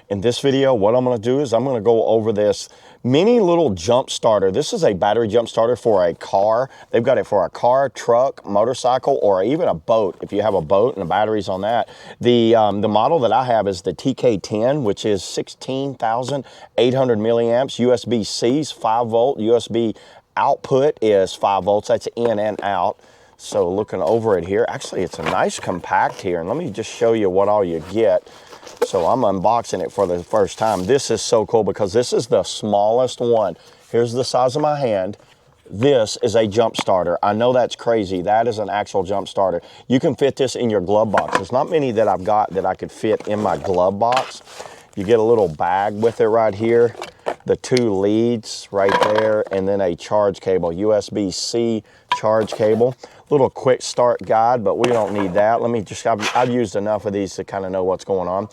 In this video, what I'm gonna do is I'm gonna go over this mini little jump starter. This is a battery jump starter for a car. They've got it for a car, truck, motorcycle, or even a boat. If you have a boat and the battery's on that. The model that I have is the TK10, which is 16,800 milliamps, USB-C's 5 volt, USB output is 5 volts, that's in and out. So looking over it here, actually it's a nice compact here, and let me just show you what all you get. So I'm unboxing it for the first time. This is so cool because this is the smallest one. Here's the size of my hand. This is a jump starter. I know that's crazy. That is an actual jump starter. You can fit this in your glove box. There's not many that I've got that I could fit in my glove box. You get a little bag with it right here. The 2 leads right there, and then a charge cable, USB-C charge cable. Little quick start guide, but we don't need that. Let me just, I've used enough of these to kind of know what's going on.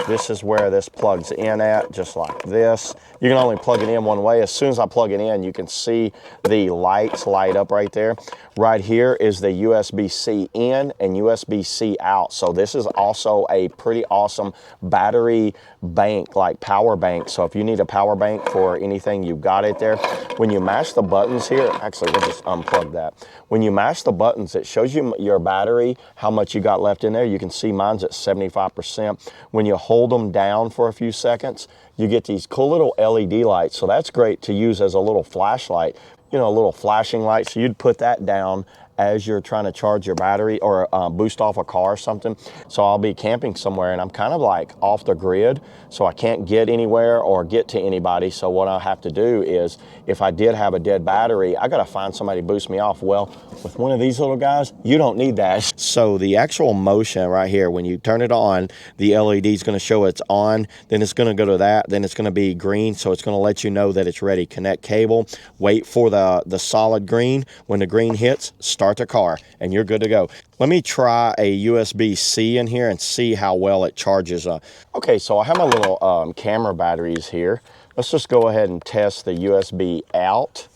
This is where this plugs in at, just like this. You can only plug it in one way. As soon as I plug it in, you can see the lights light up right there. Right here is the USB-C in and USB-C out. So this is also a pretty awesome battery bank, like power bank. So if you need a power bank for anything, you've got it there. When you mash the buttons here, actually we'll just unplug that. When you mash the buttons, it shows you your battery, how much you got left in there. You can see mine's at 75%. When you hold them down for a few seconds, you get these cool little LED lights. So that's great to use as a little flashlight, you know, a little flashing light. So you'd put that down as you're trying to charge your battery or boost off a car or something. So I'll be camping somewhere and I'm kind of like off the grid, so I can't get anywhere or get to anybody. So what I have to do is, if I did have a dead battery, I gotta find somebody to boost me off. Well, with one of these little guys, you don't need that. So the actual motion right here, when you turn it on, the LED is gonna show it's on, then it's gonna go to that, then it's gonna be green, so it's gonna let you know that it's ready. Connect cable, wait for the solid green. When the green hits, start the car and you're good to go. Let me try a USB-C in here and see how well it charges. Okay, so I have my little camera batteries here. Let's just go ahead and test the USB out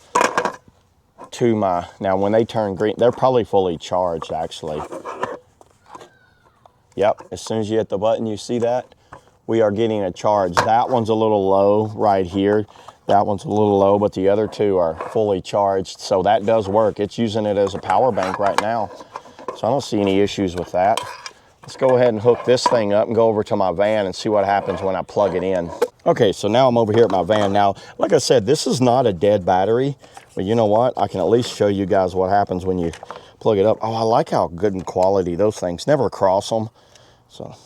to my, now when they turn green, they're probably fully charged actually. Yep, as soon as you hit the button, you see that? We are getting a charge. That one's a little low right here. That one's a little low, but the other 2 are fully charged. So that does work. It's using it as a power bank right now. So I don't see any issues with that. Let's go ahead and hook this thing up and go over to my van and see what happens when I plug it in. Okay, so now I'm over here at my van. Now, like I said, this is not a dead battery, but you know what? I can at least show you guys what happens when you plug it up. Oh, I like how good in quality those things. Never cross them. So,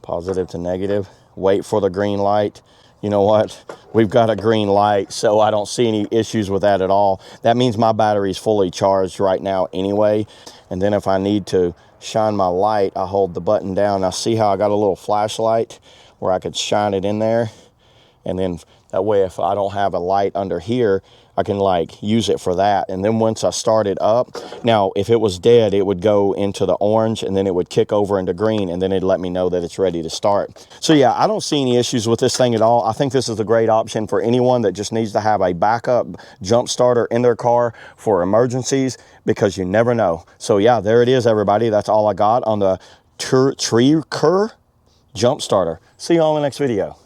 positive to negative. Wait for the green light. You know what? We've got a green light, so I don't see any issues with that at all. That means my battery is fully charged right now anyway. And then if I need to shine my light, I hold the button down. Now see how I got a little flashlight where I could shine it in there? And then that way, if I don't have a light under here, I can like use it for that. And then once I start it up, now if it was dead, it would go into the orange and then it would kick over into green and then it'd let me know that it's ready to start. So yeah, I don't see any issues with this thing at all. I think this is a great option for anyone that just needs to have a backup jump starter in their car for emergencies, because you never know. So yeah, there it is, everybody. That's all I got on the TREKURE jump starter. See you all in the next video.